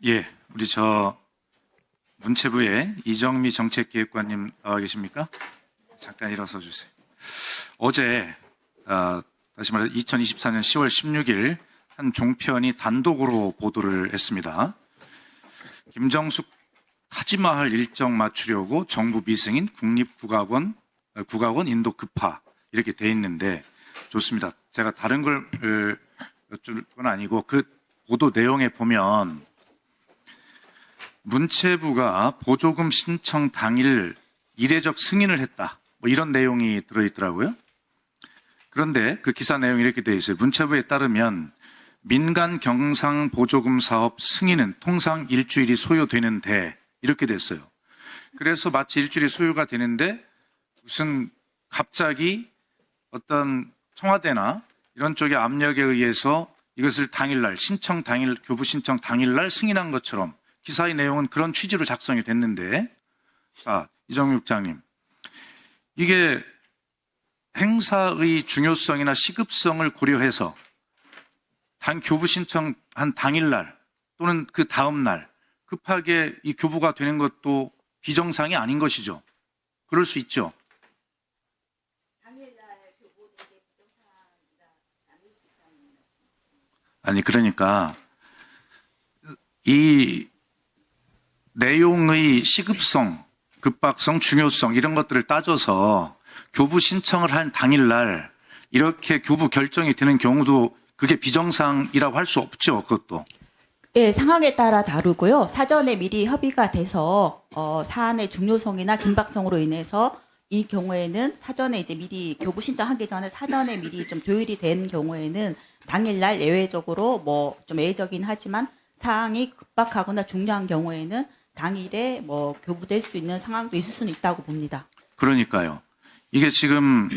예, 우리 문체부의 이정미 정책기획관님 나와 계십니까? 잠깐 일어서 주세요. 어제 다시 말해 2024년 10월 16일 한 종편이 단독으로 보도를 했습니다. 김정숙 타지마할 일정 맞추려고 정부 미승인 국립국악원 인도 급파 이렇게 돼 있는데 좋습니다. 제가 다른 걸 여쭐 건 아니고 그 보도 내용에 보면 문체부가 보조금 신청 당일 이례적 승인을 했다. 뭐 이런 내용이 들어있더라고요. 그런데 그 기사 내용이 이렇게 되어 있어요. 문체부에 따르면 민간 경상 보조금 사업 승인은 통상 일주일이 소요되는데 이렇게 됐어요. 그래서 마치 일주일이 소요가 되는데 무슨 갑자기 어떤 청와대나 이런 쪽의 압력에 의해서 이것을 교부 신청 당일날 승인한 것처럼 기사의 내용은 그런 취지로 작성이 됐는데, 자, 이정미 국장님, 이게 행사의 중요성이나 시급성을 고려해서 교부 신청한 당일날 또는 그 다음날 급하게 이 교부가 되는 것도 비정상이 아닌 것이죠. 그럴 수 있죠. 아니, 그러니까 이 내용의 시급성, 급박성, 중요성 이런 것들을 따져서 교부 신청을 한 당일날 이렇게 교부 결정이 되는 경우도 그게 비정상이라고 할 수 없죠. 그것도. 예, 상황에 따라 다르고요. 사전에 미리 협의가 돼서 사안의 중요성이나 긴박성으로 인해서 이 경우에는 사전에 이제 미리 교부 신청하기 전에 사전에 미리 좀 조율이 된 경우에는 당일날 예외적으로 뭐 좀 예외적이긴 하지만 사항이 급박하거나 중요한 경우에는 당일에 뭐 교부될 수 있는 상황도 있을 수는 있다고 봅니다. 그러니까요. 이게 지금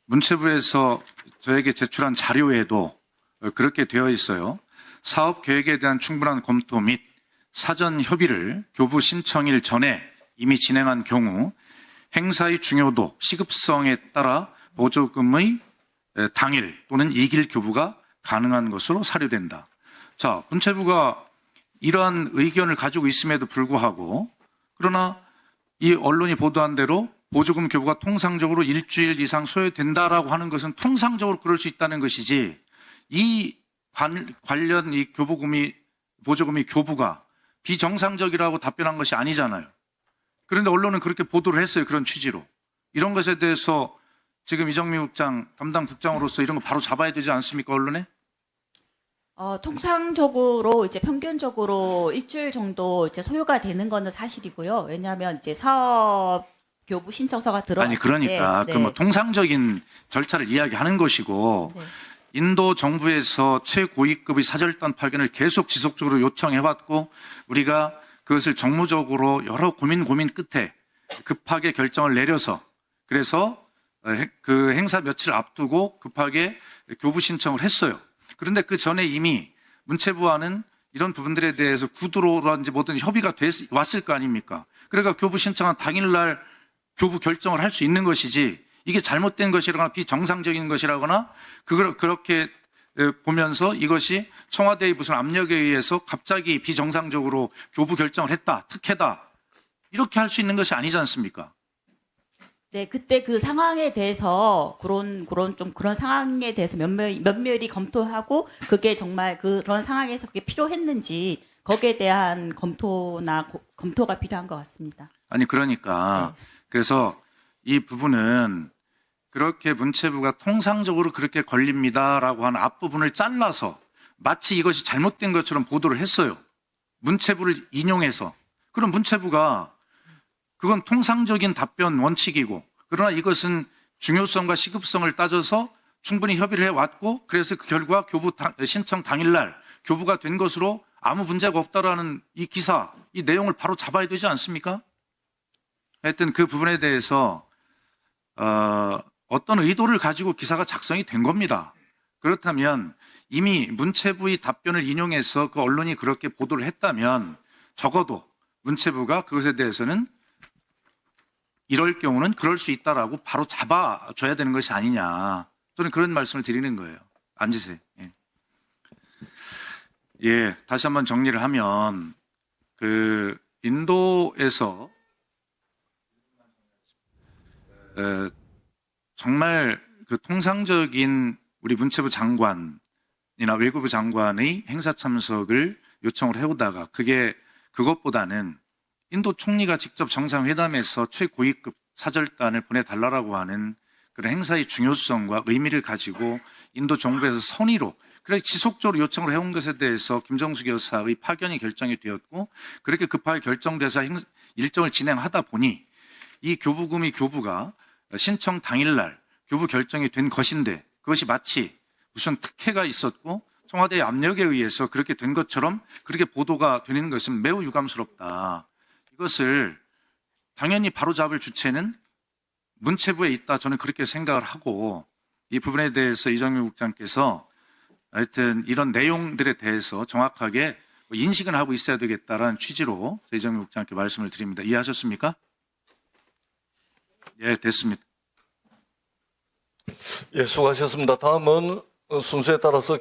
문체부에서 저에게 제출한 자료에도 그렇게 되어 있어요. 사업 계획에 대한 충분한 검토 및 사전 협의를 교부 신청일 전에 이미 진행한 경우 행사의 중요도, 시급성에 따라 보조금의 당일 또는 이길 교부가 가능한 것으로 사료된다. 자, 문체부가 이러한 의견을 가지고 있음에도 불구하고 그러나 이 언론이 보도한 대로 보조금 교부가 통상적으로 일주일 이상 소요된다라고 하는 것은 통상적으로 그럴 수 있다는 것이지 이 관련 이 보조금이 교부가 비정상적이라고 답변한 것이 아니잖아요. 그런데 언론은 그렇게 보도를 했어요. 그런 취지로. 이런 것에 대해서 지금 이정미 국장, 담당 국장으로서 이런 거 바로 잡아야 되지 않습니까, 언론에? 통상적으로 이제 평균적으로 일주일 정도 이제 소요가 되는 거는 사실이고요. 왜냐하면 이제 사업 교부 신청서가 들어갔을 아니, 그러니까 때, 그 뭐 통상적인 절차를 이야기하는 것이고 네. 인도 정부에서 최고위급의 사절단 파견을 계속 지속적으로 요청해왔고 우리가 그것을 정무적으로 여러 고민 끝에 급하게 결정을 내려서 그래서 그 행사 며칠 앞두고 급하게 교부 신청을 했어요. 그런데 그 전에 이미 문체부와는 이런 부분들에 대해서 구두로라든지 뭐든 협의가 왔을 거 아닙니까? 그러니까 교부 신청한 당일날 교부 결정을 할 수 있는 것이지 이게 잘못된 것이라거나 비정상적인 것이라거나 그렇게 보면서 이것이 청와대의 무슨 압력에 의해서 갑자기 비정상적으로 교부 결정을 했다, 특혜다 이렇게 할 수 있는 것이 아니지 않습니까? 네, 그때 그 상황에 대해서 그런 상황에 대해서 면밀히 검토하고 그게 정말 그런 상황에서 그게 필요했는지 거기에 대한 검토가 필요한 것 같습니다. 아니 그러니까 네. 그래서 이 부분은 그렇게 문체부가 통상적으로 그렇게 걸립니다라고 하는 앞부분을 잘라서 마치 이것이 잘못된 것처럼 보도를 했어요. 문체부를 인용해서. 그럼 문체부가 그건 통상적인 답변 원칙이고 그러나 이것은 중요성과 시급성을 따져서 충분히 협의를 해왔고 그래서 그 결과 교부 신청 당일날 교부가 된 것으로 아무 문제가 없다라는 이 기사, 이 내용을 바로 잡아야 되지 않습니까? 하여튼 그 부분에 대해서 어떤 의도를 가지고 기사가 작성이 된 겁니다. 그렇다면 이미 문체부의 답변을 인용해서 그 언론이 그렇게 보도를 했다면 적어도 문체부가 그것에 대해서는 이럴 경우는 그럴 수 있다라고 바로 잡아줘야 되는 것이 아니냐. 저는 그런 말씀을 드리는 거예요. 앉으세요. 예. 예, 다시 한번 정리를 하면 그 인도에서 정말 그 통상적인 우리 문체부 장관이나 외교부 장관의 행사 참석을 요청을 해오다가 그것보다는 인도 총리가 직접 정상회담에서 최고위급 사절단을 보내달라고 하는 그런 행사의 중요성과 의미를 가지고 인도 정부에서 선의로 그렇게 지속적으로 요청을 해온 것에 대해서 김정숙 여사의 파견이 결정이 되었고 그렇게 급하게 결정돼서 일정을 진행하다 보니 이 교부가 신청 당일날 교부 결정이 된 것인데 그것이 마치 무슨 특혜가 있었고 청와대의 압력에 의해서 그렇게 된 것처럼 그렇게 보도가 되는 것은 매우 유감스럽다. 이것을 당연히 바로잡을 주체는 문체부에 있다. 저는 그렇게 생각을 하고 이 부분에 대해서 이정미 국장께서 하여튼 이런 내용들에 대해서 정확하게 인식은 하고 있어야 되겠다라는 취지로 이정미 국장께 말씀을 드립니다. 이해하셨습니까? 예, 됐습니다. 예, 수고하셨습니다. 다음은 순서에 따라서